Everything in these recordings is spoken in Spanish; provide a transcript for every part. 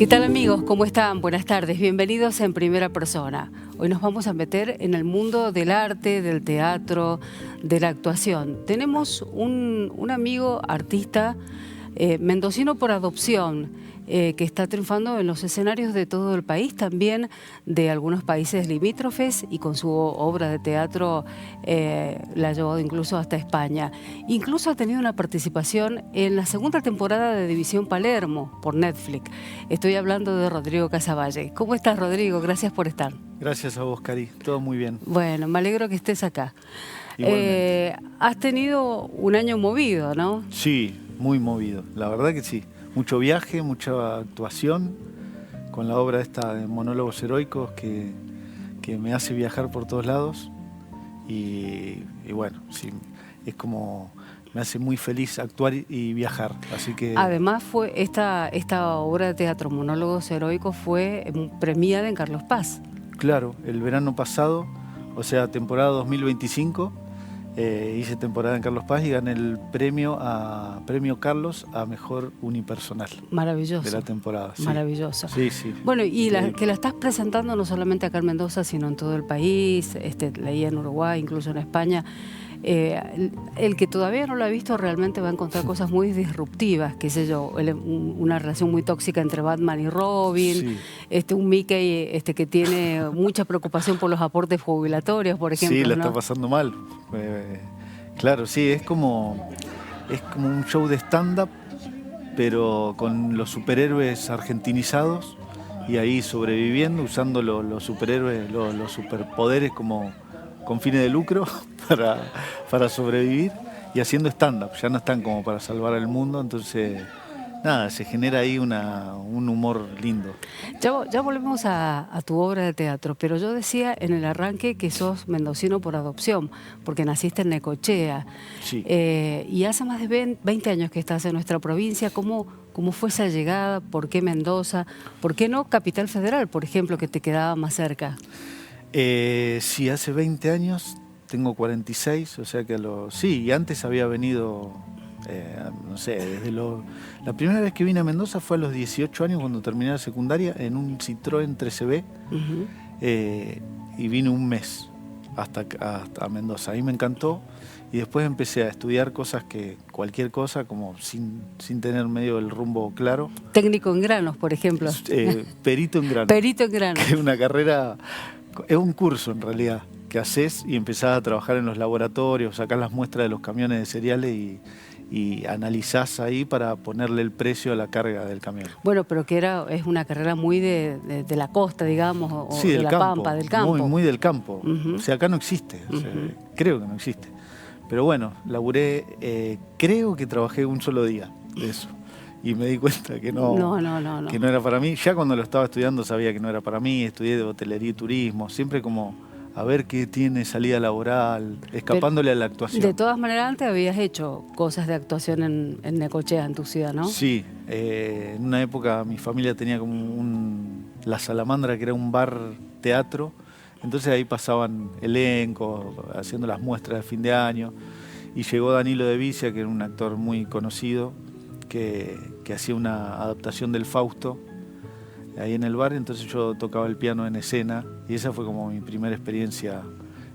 ¿Qué tal amigos? ¿Cómo están? Buenas tardes, bienvenidos en Primera Persona. Hoy nos vamos a meter en el mundo del arte, del teatro, de la actuación. Tenemos un amigo artista mendocino por adopción, que está triunfando en los escenarios de todo el país, también de algunos países limítrofes, y con su obra de teatro la ha llevado incluso hasta España. Incluso ha tenido una participación en la segunda temporada de División Palermo por Netflix. Estoy hablando de Rodrigo Casavalle. ¿Cómo estás, Rodrigo? Gracias por estar. Gracias a vos, Cari. Todo muy bien. Bueno, me alegro que estés acá. Igualmente. Has tenido un año movido, ¿no? Sí, muy movido. La verdad que sí. Mucho viaje, mucha actuación, con la obra esta de Monólogos Heroicos que me hace viajar por todos lados. Y bueno, sí, es como me hace muy feliz actuar y viajar. Así que... Además, fue esta obra de teatro, Monólogos Heroicos, fue premiada en Carlos Paz. Claro, el verano pasado, o sea, temporada 2025, hice temporada en Carlos Paz y gané el premio Carlos a mejor unipersonal. Maravilloso. De la temporada. Sí. Maravilloso. Sí, sí. Bueno, y que la estás presentando no solamente acá en Mendoza, sino en todo el país, leía en Uruguay, incluso en España. El que todavía no lo ha visto realmente va a encontrar cosas muy disruptivas, qué sé yo, una relación muy tóxica entre Batman y Robin, sí. Un Mickey que tiene mucha preocupación por los aportes jubilatorios, por ejemplo. Sí, la ¿no? está pasando mal. Claro, sí, es como un show de stand-up, pero con los superhéroes argentinizados y ahí sobreviviendo, usando los superhéroes, los superpoderes como con fines de lucro para sobrevivir y haciendo stand-up. Ya no están como para salvar al mundo, entonces nada, se genera ahí un humor lindo. Ya volvemos a tu obra de teatro, pero yo decía en el arranque que sos mendocino por adopción, porque naciste en Necochea. Sí. Y hace más de 20 años que estás en nuestra provincia. ¿Cómo fue esa llegada? ¿Por qué Mendoza? ¿Por qué no Capital Federal, por ejemplo, que te quedaba más cerca? Sí, hace 20 años, tengo 46, o sea que sí, y antes había venido, no sé, la primera vez que vine a Mendoza fue a los 18 años cuando terminé la secundaria en un Citroën 13B. Y vine un mes hasta Mendoza, ahí me encantó y después empecé a estudiar cualquier cosa, como sin tener medio el rumbo claro. Técnico en granos, por ejemplo. Perito en granos. Perito en granos. Que es una carrera... Es un curso en realidad que haces y empezás a trabajar en los laboratorios, sacás las muestras de los camiones de cereales y analizás ahí para ponerle el precio a la carga del camión. Bueno, pero es una carrera muy de la costa, digamos, o sí, de la pampa, del campo. Muy del campo. O sea, acá no existe, o sea, creo que no existe. Pero bueno, laburé, creo que trabajé un solo día de eso. Y me di cuenta que no era para mí. Ya cuando lo estaba estudiando sabía que no era para mí. Estudié de hotelería y turismo, siempre como a ver qué tiene salida laboral, escapándole a la actuación. De todas maneras, antes habías hecho cosas de actuación en Necochea, en tu ciudad, ¿no? Sí, en una época mi familia tenía como La Salamandra, que era un bar teatro. Entonces ahí pasaban elencos, haciendo las muestras de fin de año. Y llegó Danilo de Vicia, que era un actor muy conocido, que hacía una adaptación del Fausto ahí en el bar, entonces yo tocaba el piano en escena y esa fue como mi primera experiencia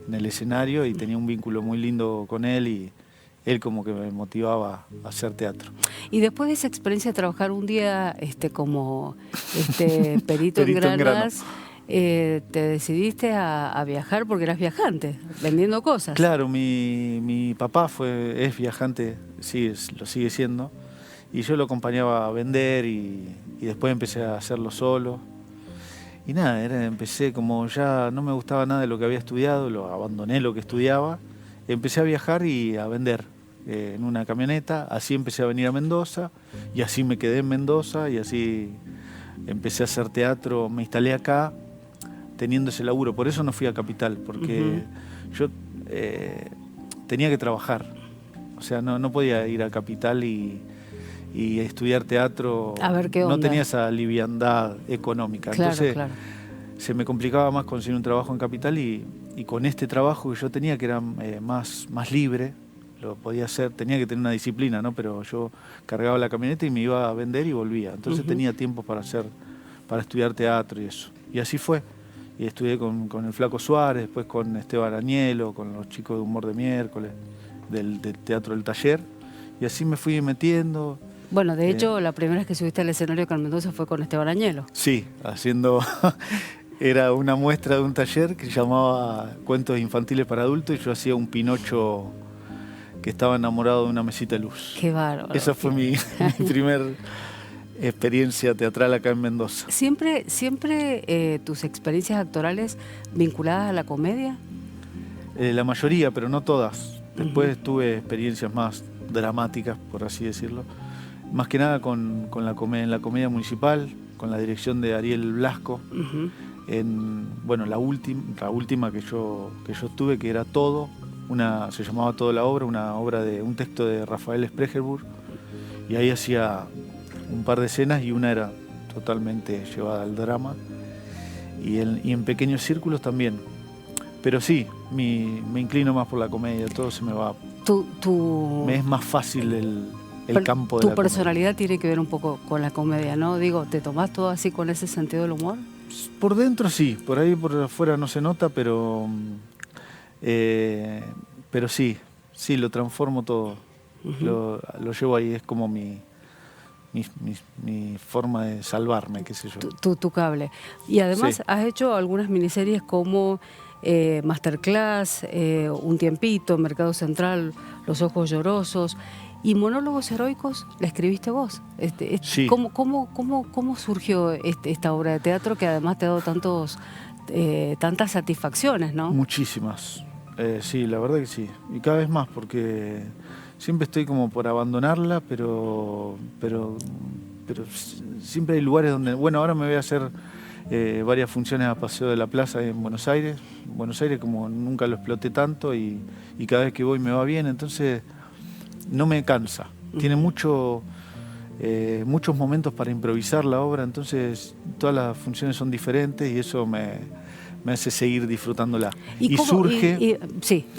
en el escenario y tenía un vínculo muy lindo con él y él como que me motivaba a hacer teatro. Y después de esa experiencia de trabajar un día como perito en granas, te decidiste a viajar porque eras viajante, vendiendo cosas. Claro, mi papá es viajante, sí, lo sigue siendo. Y yo lo acompañaba a vender y después empecé a hacerlo solo. Y nada, empecé como ya no me gustaba nada de lo que había estudiado, abandoné lo que estudiaba, empecé a viajar y a vender en una camioneta, así empecé a venir a Mendoza y así me quedé en Mendoza y así empecé a hacer teatro, me instalé acá teniendo ese laburo, por eso no fui a Capital, porque yo tenía que trabajar, o sea, no podía ir a Capital y estudiar teatro, a ver qué onda. No tenía esa liviandad económica. Claro, entonces claro. Se me complicaba más conseguir un trabajo en Capital y con este trabajo que yo tenía, que era más libre, lo podía hacer, tenía que tener una disciplina, ¿no? Pero yo cargaba la camioneta y me iba a vender y volvía. Entonces tenía tiempo para hacer para estudiar teatro y eso. Y así fue. Y estudié con el Flaco Suárez, después con Esteban Añelo, con los chicos de Humor de Miércoles, del Teatro del Taller. Y así me fui metiendo. Bueno, de hecho, la primera vez que subiste al escenario acá en Mendoza fue con Esteban Añelo. Sí, haciendo... Era una muestra de un taller que se llamaba Cuentos Infantiles para Adultos y yo hacía un Pinocho que estaba enamorado de una mesita de luz. Qué bárbaro. Esa fue mi primer experiencia teatral acá en Mendoza. ¿Siempre tus experiencias actorales vinculadas a la comedia? La mayoría, pero no todas. Después tuve experiencias más dramáticas, por así decirlo. Más que nada en la comedia municipal, con la dirección de Ariel Blasco. La última que yo tuve, que era Todo, se llamaba Todo la obra, una obra de un texto de Rafael Spregelburg, y ahí hacía un par de escenas y una era totalmente llevada al drama, y en pequeños círculos también. Pero sí, me inclino más por la comedia, todo se me va. Me es más fácil el campo de la Tu personalidad tiene que ver un poco con la comedia, ¿no? Digo, ¿te tomás todo así con ese sentido del humor? Por dentro sí, por ahí por afuera no se nota, pero sí, lo transformo todo. Lo llevo ahí, es como mi forma de salvarme, qué sé yo. Tu cable. Y además Sí. has hecho algunas miniseries como Masterclass, Un Tiempito, Mercado Central, Los Ojos Llorosos. ¿Y Monólogos Heroicos la escribiste vos? Sí. ¿Cómo surgió esta obra de teatro que además te ha dado tantas satisfacciones, ¿no? Muchísimas. Sí, la verdad que sí. Y cada vez más, porque siempre estoy como por abandonarla, pero siempre hay lugares donde... Bueno, ahora me voy a hacer varias funciones a Paseo de la Plaza en Buenos Aires. Buenos Aires como nunca lo exploté tanto y cada vez que voy me va bien, entonces no me cansa. Tiene muchos momentos para improvisar la obra, entonces todas las funciones son diferentes y eso me hace seguir disfrutándola. Y surge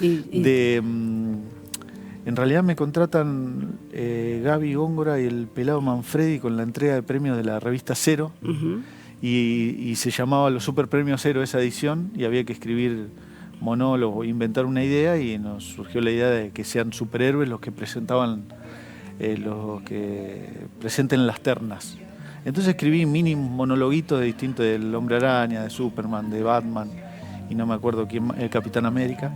de... En realidad me contratan Gaby Góngora y el pelado Manfredi con la entrega de premios de la revista Cero. Y se llamaba Los Super Premios Cero esa edición y había que escribir monólogo, inventar una idea y nos surgió la idea de que sean superhéroes los que presenten las ternas. Entonces escribí mini monologuitos de distintos, del Hombre Araña, de Superman, de Batman y no me acuerdo quién, el Capitán América,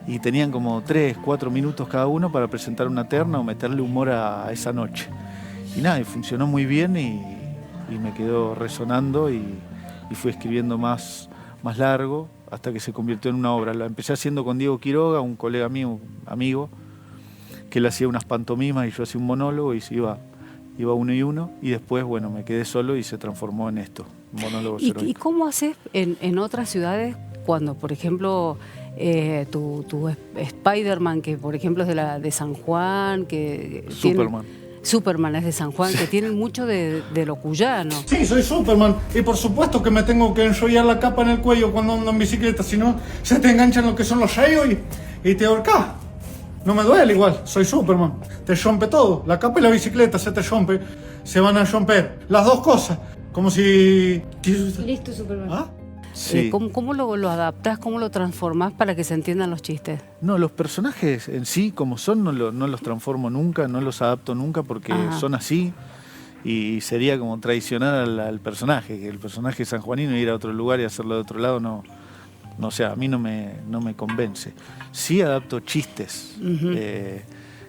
y tenían como 3, 4 minutos cada uno para presentar una terna o meterle humor a esa noche. Y nada, y funcionó muy bien y me quedó resonando y fui escribiendo más largo hasta que se convirtió en una obra. La empecé haciendo con Diego Quiroga, un colega mío, amigo, que él hacía unas pantomimas y yo hacía un monólogo y se iba uno y uno, y después, bueno, me quedé solo y se transformó en esto, Monólogos Heroicos. ¿Y cómo haces en otras ciudades cuando, por ejemplo, tu Spider-Man, que por ejemplo es de San Juan, que Superman es de San Juan, sí, que tienen mucho de lo cuyano? Sí, soy Superman y por supuesto que me tengo que enrollar la capa en el cuello cuando ando en bicicleta, si no se te enganchan lo que son los sellos y te ahorcas. No me duele igual, soy Superman. Te rompe todo, la capa y la bicicleta se te rompe, se van a romper las dos cosas, como si... Listo, Superman. ¿Ah? Sí. ¿Cómo lo adaptás, cómo lo transformás para que se entiendan los chistes? No, los personajes en sí, como son, no los transformo nunca, no los adapto nunca porque son así y sería como traicionar al personaje, que el personaje sanjuanino ir a otro lugar y hacerlo de otro lado no sé, a mí no me convence. Sí adapto chistes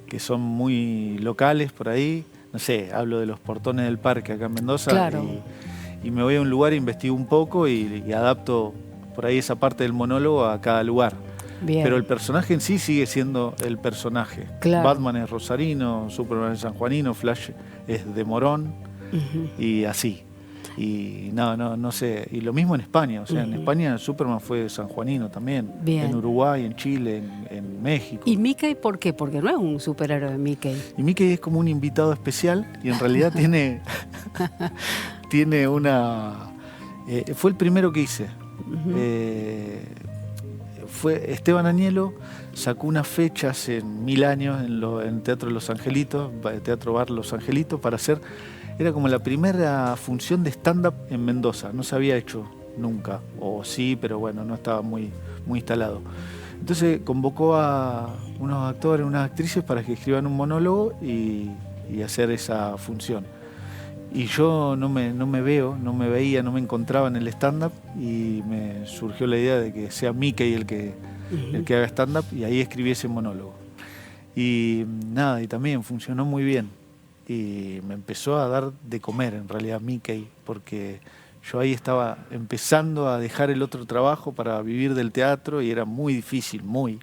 que son muy locales por ahí, no sé, hablo de los portones del parque acá en Mendoza. Claro. Y me voy a un lugar, investigo un poco y adapto por ahí esa parte del monólogo a cada lugar. Bien. Pero el personaje en sí sigue siendo el personaje. Claro. Batman es rosarino, Superman es sanjuanino, Flash es de Morón y así. Y no sé. Y lo mismo en España. O sea, en España Superman fue sanjuanino también. Bien. En Uruguay, en Chile, en México. ¿Y Mickey por qué? Porque no es un superhéroe Mickey. Y Mickey es como un invitado especial y en realidad tiene una... fue el primero que hice. Fue Esteban Añelo, sacó unas fechas en 1000 años en Teatro Los Angelitos, Teatro Bar Los Angelitos, para hacer Era como la primera función de stand-up en Mendoza. No se había hecho nunca, o sí, pero bueno, no estaba muy instalado. Entonces convocó a unos actores, unas actrices para que escriban un monólogo y hacer esa función. Y yo no me veía, no me encontraba en el stand-up y me surgió la idea de que sea Mickey el que haga stand-up y ahí escribí ese monólogo. Y nada, y también funcionó muy bien. Y me empezó a dar de comer en realidad Mickey, porque yo ahí estaba empezando a dejar el otro trabajo para vivir del teatro y era muy difícil, muy.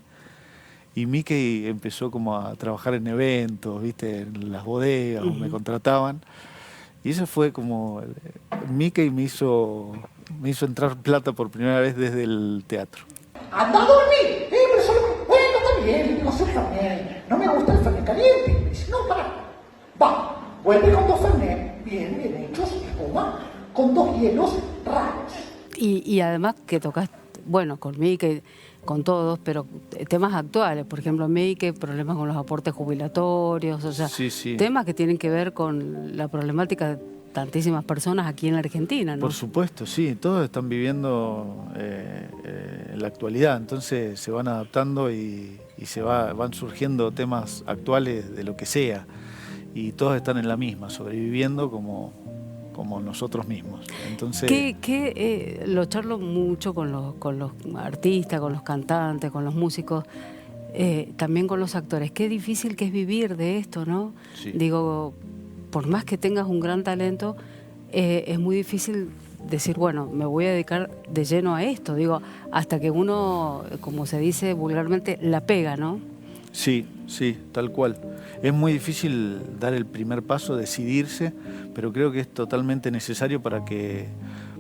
Y Mickey empezó como a trabajar en eventos, ¿viste? En las bodegas, me contrataban. Y eso fue como... Mickey me hizo entrar plata por primera vez desde el teatro. ¡Anda a dormir! Pero solo... Bueno, está bien, le digo, soy Fernet. No me gusta el Fernet caliente. Me dice, no, para. Va, vuelve con 2 Fernet, bien hechos, espuma, con 2 hielos raros. Y además que tocas, bueno, con Mickey, con todos, pero temas actuales, por ejemplo, Mickey, problemas con los aportes jubilatorios, o sea, Sí. temas que tienen que ver con la problemática de tantísimas personas aquí en la Argentina, ¿no? Por supuesto, sí, todos están viviendo en la actualidad, entonces se van adaptando y van surgiendo temas actuales de lo que sea, y todos están en la misma, sobreviviendo como nosotros mismos. Entonces, lo charlo mucho con los artistas, con los cantantes, con los músicos, también con los actores. Qué difícil que es vivir de esto, ¿no? Sí. Digo, por más que tengas un gran talento, es muy difícil decir, bueno, me voy a dedicar de lleno a esto. Digo, hasta que uno, como se dice vulgarmente, la pega, ¿no? Sí, tal cual. Es muy difícil dar el primer paso, decidirse, pero creo que es totalmente necesario para que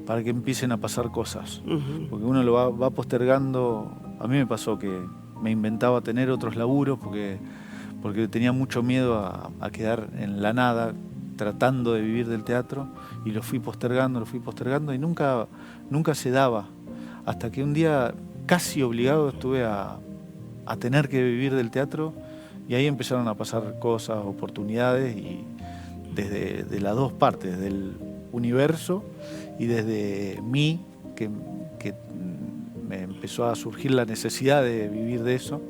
empiecen a pasar cosas. Porque uno lo va postergando. A mí me pasó que me inventaba tener otros laburos porque tenía mucho miedo a quedar en la nada tratando de vivir del teatro, y lo fui postergando y nunca se daba. Hasta que un día, casi obligado, estuve a tener que vivir del teatro, y ahí empezaron a pasar cosas, oportunidades, y desde las dos partes, del universo y desde mí, que me empezó a surgir la necesidad de vivir de eso,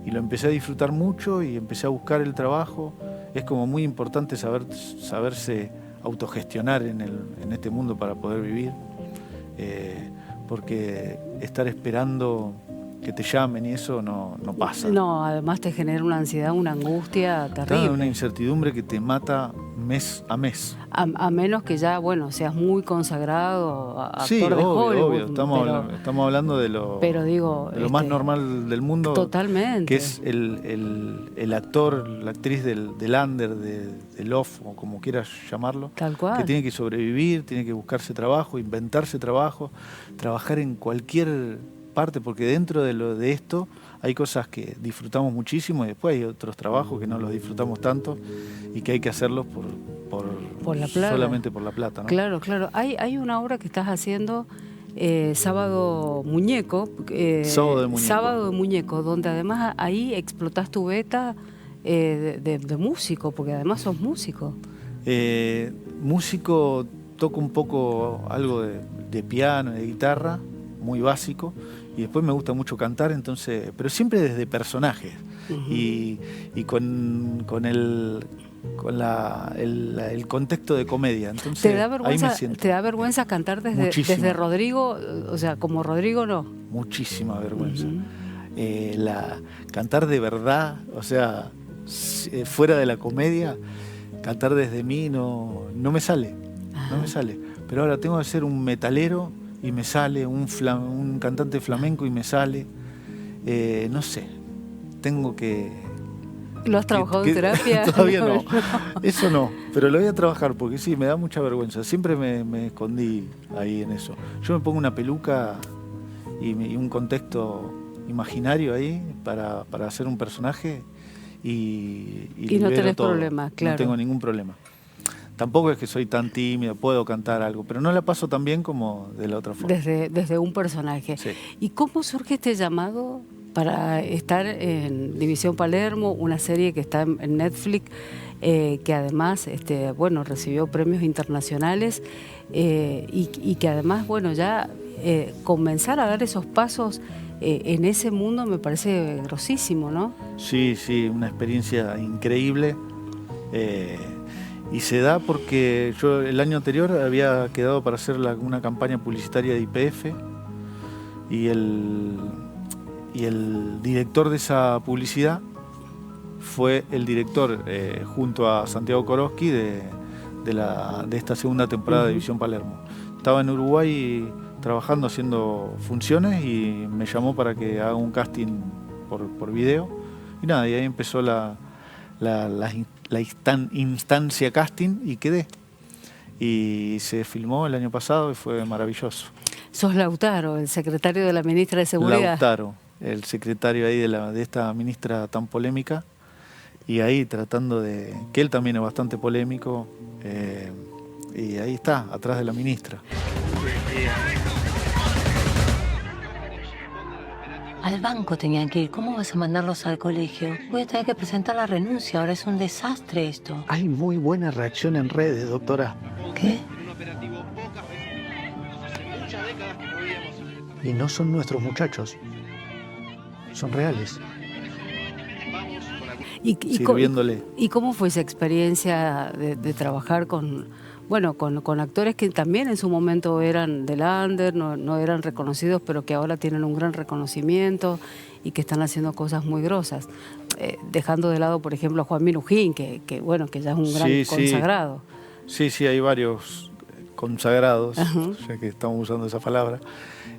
y lo empecé a disfrutar mucho y empecé a buscar el trabajo. Es como muy importante saberse autogestionar en este mundo para poder vivir, porque estar esperando que te llamen y eso no pasa. No, además te genera una ansiedad, una angustia terrible. Una incertidumbre que te mata mes a mes. A menos que ya, bueno, seas muy consagrado, actor sí, de Hollywood. obvio. Estamos hablando de lo más normal del mundo. Totalmente. Que es el actor, la actriz del under, del off, o como quieras llamarlo. Tal cual. Que tiene que sobrevivir, tiene que buscarse trabajo, inventarse trabajo, trabajar en cualquier parte, porque dentro de esto hay cosas que disfrutamos muchísimo, y después hay otros trabajos que no los disfrutamos tanto y que hay que hacerlos por la plata. Solamente por la plata, ¿no? Claro. Hay una obra que estás haciendo, Sábado Muñeco, Sábado de Muñeco, donde además ahí explotás tu beta de músico, porque además sos músico. Músico, toco un poco algo de piano, de guitarra, muy básico, y después me gusta mucho cantar, entonces, pero siempre desde personajes. Y con el contexto de comedia. Entonces, ¿Te da vergüenza, ahí me siento. ¿Te da vergüenza cantar desde Rodrigo? O sea, como Rodrigo no. Muchísima vergüenza. Cantar de verdad, o sea, fuera de la comedia, cantar desde mí no me sale. No me sale. Pero ahora tengo que ser un metalero y me sale, un cantante flamenco y me sale. No sé, tengo que... ¿Lo has trabajado en terapia? Todavía no, eso no, pero lo voy a trabajar porque sí, me da mucha vergüenza. Siempre me escondí ahí en eso. Yo me pongo una peluca y un contexto imaginario ahí para hacer un personaje y no tenés todo. problema, claro. No tengo ningún problema. Tampoco es que soy tan tímido, puedo cantar algo, pero no la paso tan bien como de la otra forma. Desde un personaje. Sí. ¿Y cómo surge este llamado para estar en División Palermo, una serie que está en Netflix que además bueno, recibió premios internacionales y que además, bueno, ya comenzar a dar esos pasos en ese mundo me parece grosísimo, ¿no? Sí, sí, una experiencia increíble. Y se da porque yo el año anterior había quedado para hacer una campaña publicitaria de YPF y el director de esa publicidad fue el director junto a Santiago Koroski de esta segunda temporada de División Palermo. Estaba en Uruguay trabajando, haciendo funciones y me llamó para que haga un casting por video y nada, y ahí empezó la instancia casting y quedé. Y se filmó el año pasado y fue maravilloso. Sos Lautaro, el secretario de la ministra de Seguridad. Lautaro, el secretario ahí de esta ministra tan polémica, y ahí tratando de... que él también es bastante polémico, y ahí está, atrás de la ministra. Al banco tenían que ir. ¿Cómo vas a mandarlos al colegio? Voy a tener que presentar la renuncia. Ahora es un desastre esto. Hay muy buena reacción en redes, doctora. ¿Qué? Y no son nuestros muchachos. Son reales. Sirviéndole. ¿Y cómo fue esa experiencia de trabajar con actores que también en su momento eran del under, no eran reconocidos, pero que ahora tienen un gran reconocimiento y que están haciendo cosas muy grosas? Dejando de lado, por ejemplo, a Juan Minujín, que ya es un gran consagrado. Sí, hay varios consagrados, ya que estamos usando esa palabra.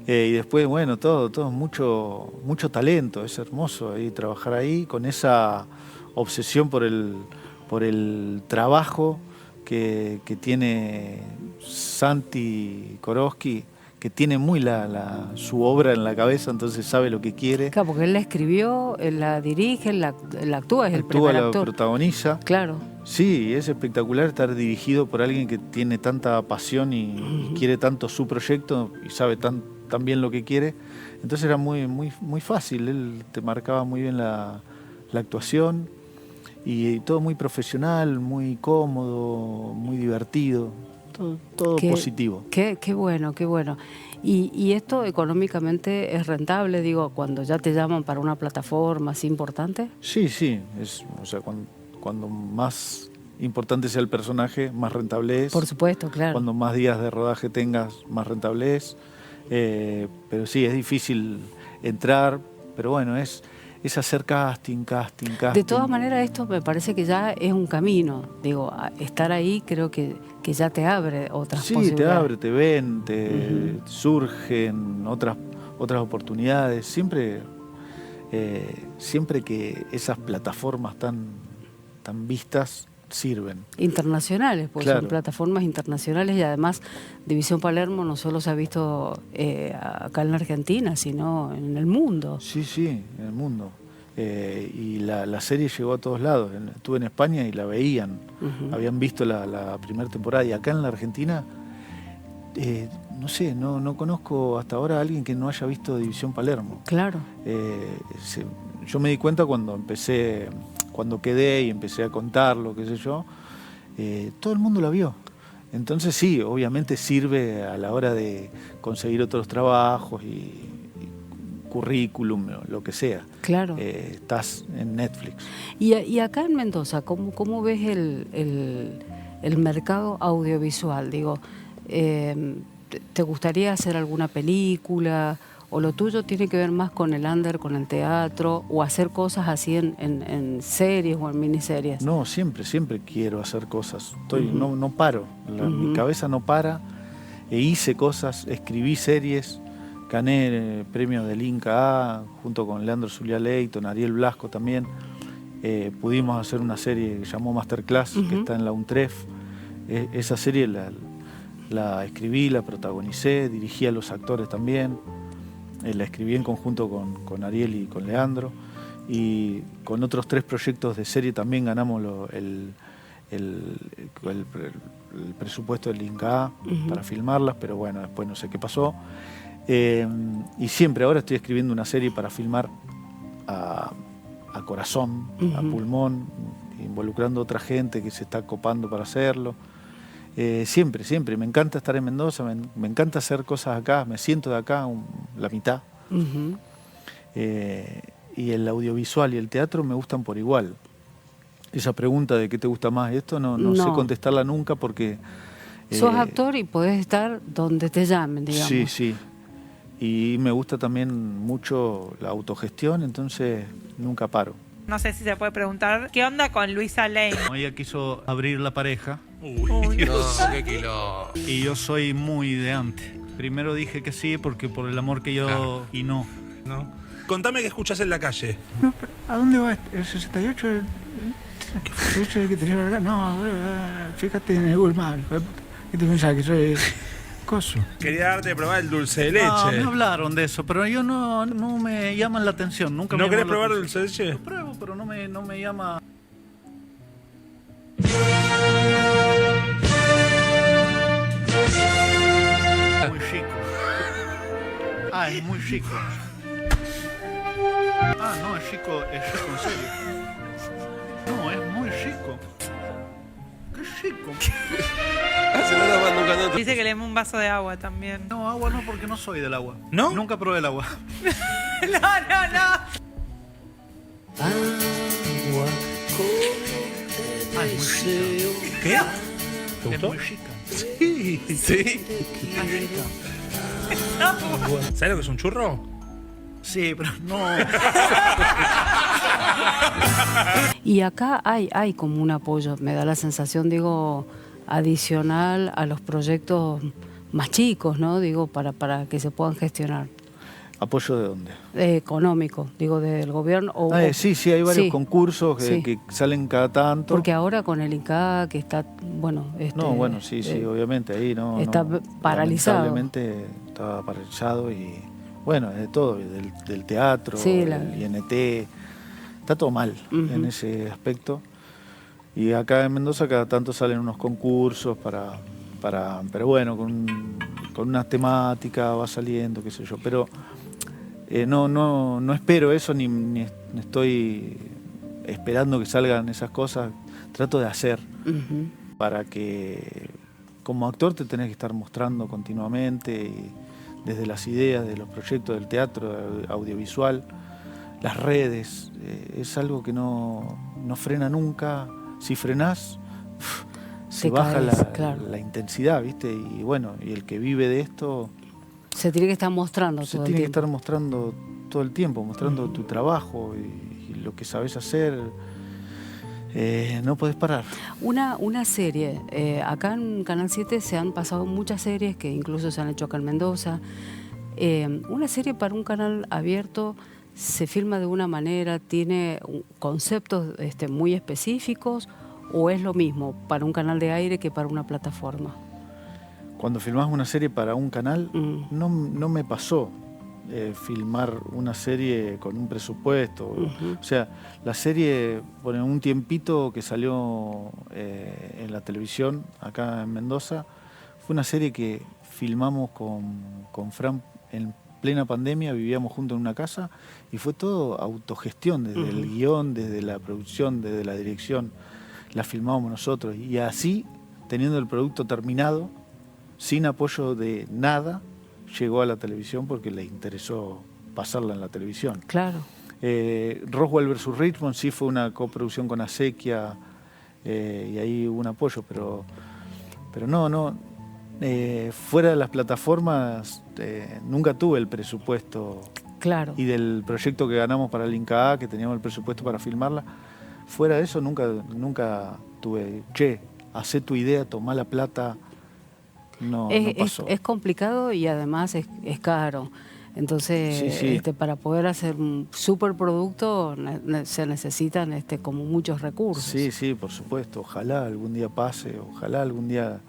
Y después, bueno, todo mucho talento, es hermoso ahí trabajar ahí con esa obsesión por el trabajo que tiene Santi Koroski, que tiene muy su obra en la cabeza, entonces sabe lo que quiere. Claro, porque él la escribió, él la dirige, él la actúa, es el primer actor. La protagoniza. Claro. Sí, es espectacular estar dirigido por alguien que tiene tanta pasión y quiere tanto su proyecto y sabe tan bien lo que quiere. Entonces era muy fácil, él te marcaba muy bien la actuación y todo muy profesional, muy cómodo, muy divertido, todo positivo. Qué bueno, qué bueno. ¿Y esto económicamente es rentable, digo, cuando ya te llaman para una plataforma así importante? Sí, cuando más importante sea el personaje, más rentable es. Por supuesto, claro. Cuando más días de rodaje tengas, más rentable es. Pero sí, es difícil entrar, pero bueno, es hacer casting. De todas maneras, esto me parece que ya es un camino. Digo, estar ahí creo que ya te abre otras posibilidades. Sí, te abre, te ven, surgen otras oportunidades. Siempre que esas plataformas tan vistas sirven. Internacionales, pues claro. Son plataformas internacionales y además División Palermo no solo se ha visto acá en la Argentina, sino en el mundo. Sí, en el mundo. Y la serie llegó a todos lados. Estuve en España y la veían. Habían visto la primera temporada. Y acá en la Argentina, no sé, no conozco hasta ahora a alguien que no haya visto División Palermo. Claro. Yo me di cuenta cuando quedé y empecé a contarlo, qué sé yo, todo el mundo la vio. Entonces sí, obviamente sirve a la hora de conseguir otros trabajos y currículum, lo que sea. Claro. Estás en Netflix. Y acá en Mendoza, ¿cómo ves el mercado audiovisual? Digo, ¿te gustaría hacer alguna película? ¿O lo tuyo tiene que ver más con el under, con el teatro, o hacer cosas así en series o en miniseries? No, siempre quiero hacer cosas. No paro, mi cabeza no para. Hice cosas, escribí series, gané premios del Inca A, junto con Leandro Zulia Leighton, Ariel Blasco también. Pudimos hacer una serie que llamó Masterclass, que está en la UNTREF. Esa serie la escribí, la protagonicé, dirigí a los actores también. La escribí en conjunto con Ariel y con Leandro, y con otros 3 proyectos de serie también ganamos el presupuesto del Inca A para filmarlas, pero bueno, después no sé qué pasó. Y siempre ahora estoy escribiendo una serie para filmar a corazón, a pulmón, involucrando a otra gente que se está copando para hacerlo. Siempre, me encanta estar en Mendoza, me encanta hacer cosas acá, me siento de acá la mitad. Ujú. Y el audiovisual y el teatro me gustan por igual. Esa pregunta de qué te gusta más, esto no sé contestarla nunca porque... Sos actor y podés estar donde te llamen, digamos. Sí. Y me gusta también mucho la autogestión, entonces nunca paro. No sé si se puede preguntar, ¿qué onda con Luisa Lane? Ella quiso abrir la pareja. No, qué kilo. Y yo soy muy de antes. Primero dije que sí porque por el amor que yo... Claro. Y no. ¿No? Contame qué escuchás en la calle. No, pero ¿a dónde va? ¿El 68? ¿El que te lleva acá? No, fíjate en el Google Maps. ¿Qué te pensás que soy coso? Quería darte a probar el dulce de leche. No, me hablaron de eso, pero yo no me llaman la atención. Nunca ¿No me querés llaman la probar el atención. dulce de leche? Lo pruebo, pero no me llama... Muy chico. Es muy chico. No, es chico en serio. No, es muy chico. ¿Qué chico? Dice que le demos un vaso de agua también. No, agua no, porque no soy del agua. ¿No? Nunca probé el agua. No. Es muy chica. ¿Qué? ¿Te Es gustó? muy chica. Sí. ¿Sabes lo que es un churro? Sí, pero no. Y acá hay como un apoyo, me da la sensación, digo, adicional a los proyectos más chicos, ¿no? Digo, para que se puedan gestionar. ¿Apoyo de dónde? Económico, digo, del gobierno. Sí, hay varios sí, concursos sí. que salen cada tanto. Porque ahora con el INCA, que está, bueno... Sí, obviamente, ahí no... Está paralizado. Lamentablemente estaba paralizado y, bueno, de todo, del teatro, Sí, el INT, está todo mal en ese aspecto. Y acá en Mendoza cada tanto salen unos concursos pero bueno, con una temática va saliendo, qué sé yo, pero... no espero eso ni estoy esperando que salgan esas cosas. Trato de hacer para que como actor te tenés que estar mostrando continuamente y desde las ideas, de los proyectos del teatro, audiovisual, las redes. Es algo que no frena nunca. Si frenás, se baja la intensidad, ¿viste? Y bueno, y el que vive de esto... Se tiene que estar mostrando Se todo el tiene que tiempo. estar mostrando todo el tiempo, mostrando tu trabajo y lo que sabes hacer. No podés parar. Una serie, acá en Canal 7 se han pasado muchas series que incluso se han hecho acá en Mendoza. Una serie para un canal abierto se filma de una manera, tiene conceptos muy específicos, o es lo mismo para un canal de aire que para una plataforma. Cuando filmás una serie para un canal, no me pasó filmar una serie con un presupuesto. O sea, la serie, por un tiempito que salió en la televisión acá en Mendoza, fue una serie que filmamos con Fran en plena pandemia, vivíamos juntos en una casa y fue todo autogestión, desde el guión, desde la producción, desde la dirección. La filmábamos nosotros y así, teniendo el producto terminado, sin apoyo de nada, llegó a la televisión porque le interesó pasarla en la televisión. Claro. Roswell vs. Richmond sí fue una coproducción con Acequia y ahí hubo un apoyo, pero no. Fuera de las plataformas nunca tuve el presupuesto. Claro. Y del proyecto que ganamos para el INCA, que teníamos el presupuesto para filmarla, fuera de eso nunca tuve, hacé tu idea, tomá la plata. No pasó. Es complicado y además es caro. Entonces, Sí. Para poder hacer un superproducto se necesitan como muchos recursos. Sí, por supuesto. Ojalá algún día pase, ojalá algún día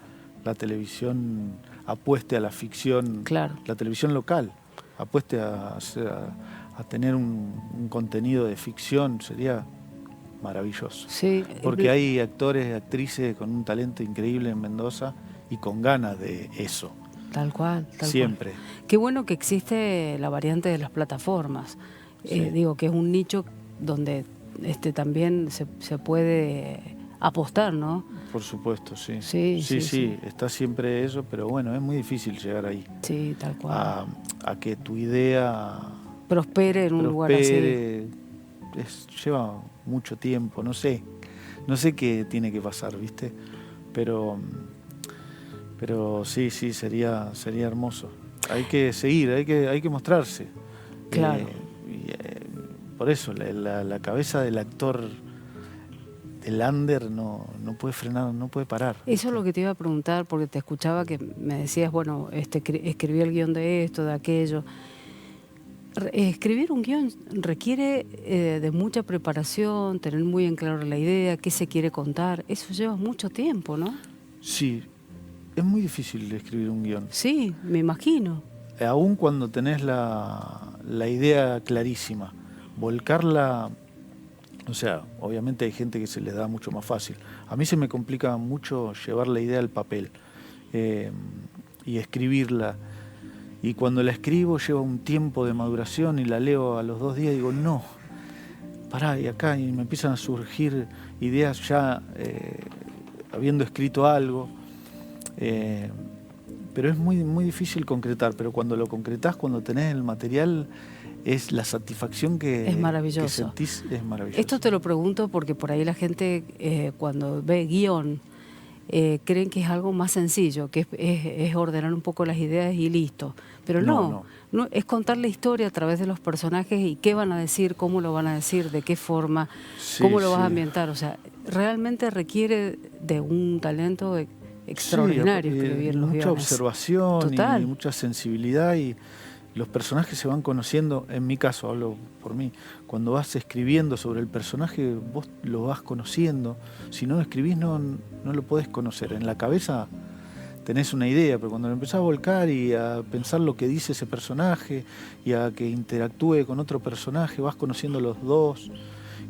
la televisión apueste a la ficción, Claro. la televisión local, apueste a tener un contenido de ficción, sería maravilloso. Sí. Porque hay actores y actrices con un talento increíble en Mendoza y con ganas de eso. Tal cual. Siempre. Qué bueno que existe la variante de las plataformas. Sí. Digo que es un nicho donde también se puede apostar, ¿no? Por supuesto, sí. Sí. Está siempre eso, pero bueno, es muy difícil llegar ahí. Sí, tal cual. A que tu idea Prospere en un lugar así. Lleva mucho tiempo, no sé qué tiene que pasar, ¿viste? Pero sí, sería hermoso. Hay que seguir, hay que mostrarse. Claro. Por eso, la cabeza del actor del under no puede frenar, no puede parar. Eso es lo que te iba a preguntar, porque te escuchaba que me decías, bueno, escribí el guión de esto, de aquello. Escribir un guión requiere de mucha preparación, tener muy en claro la idea, qué se quiere contar. Eso lleva mucho tiempo, ¿no? Sí, es muy difícil escribir un guión. Sí, me imagino. Aún cuando tenés la idea clarísima, volcarla, o sea, obviamente hay gente que se les da mucho más fácil. A mí se me complica mucho llevar la idea al papel y escribirla. Y cuando la escribo lleva un tiempo de maduración y la leo a los 2 días y digo, no, pará, y acá, y me empiezan a surgir ideas ya habiendo escrito algo. Pero es muy, muy difícil concretar, pero cuando lo concretás, cuando tenés el material, es la satisfacción que sentís, es maravilloso. Esto te lo pregunto porque por ahí la gente cuando ve guión creen que es algo más sencillo, que es ordenar un poco las ideas y listo. Pero no, es contar la historia a través de los personajes y qué van a decir, cómo lo van a decir, de qué forma, cómo lo vas a ambientar. O sea, realmente requiere de un talento extraordinario escribir los mucha guiones. Observación. Total. Y mucha sensibilidad, y los personajes se van conociendo. En mi caso, hablo por mí, cuando vas escribiendo sobre el personaje vos lo vas conociendo. Si no escribís no lo podés conocer. En la cabeza tenés una idea, pero cuando lo empezás a volcar y a pensar lo que dice ese personaje y a que interactúe con otro personaje, vas conociendo los dos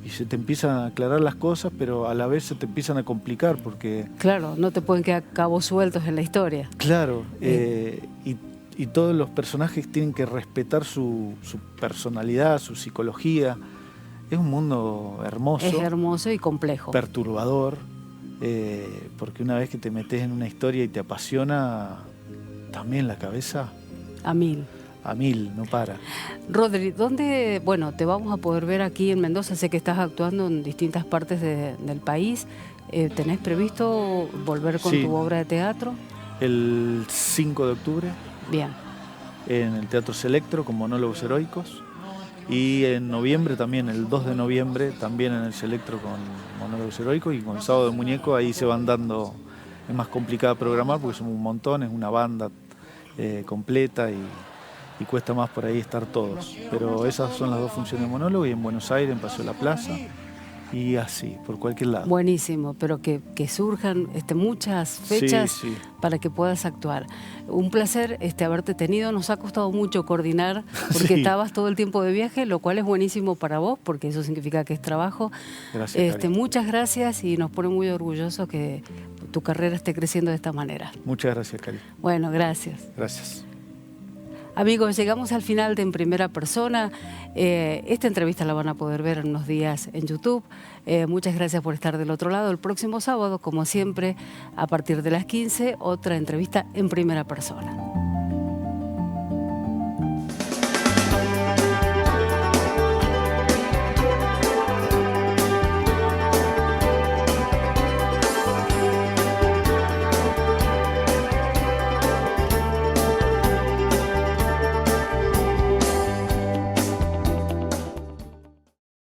y se te empiezan a aclarar las cosas, pero a la vez se te empiezan a complicar porque... Claro, no te pueden quedar cabos sueltos en la historia. Claro, y todos los personajes tienen que respetar su personalidad, su psicología. Es un mundo hermoso. Es hermoso y complejo. Perturbador, porque una vez que te metes en una historia y te apasiona, también la cabeza... A mil. A mil, no para. Rodri, ¿dónde, te vamos a poder ver aquí en Mendoza? Sé que estás actuando en distintas partes del país. ¿Tenés previsto volver con tu obra de teatro? El 5 de octubre. Bien. En el Teatro Selectro con monólogos heroicos. Y en noviembre también, el 2 de noviembre, también en el Selectro con monólogos heroicos y con Sábado de Muñeco. Ahí se van dando, es más complicado programar porque somos un montón, es una banda completa y cuesta más por ahí estar todos. Pero esas son las 2 funciones de monólogo, y en Buenos Aires, en Paseo de la Plaza, y así, por cualquier lado. Buenísimo, pero que surjan muchas fechas para que puedas actuar. Un placer haberte tenido, nos ha costado mucho coordinar porque estabas todo el tiempo de viaje, lo cual es buenísimo para vos porque eso significa que es trabajo. Gracias, muchas gracias y nos pone muy orgullosos que tu carrera esté creciendo de esta manera. Muchas gracias, Cari. Bueno, gracias. Gracias. Amigos, llegamos al final de En Primera Persona. Esta entrevista la van a poder ver en unos días en YouTube. Muchas gracias por estar del otro lado. El próximo sábado, como siempre, a partir de las 15, otra entrevista en Primera Persona.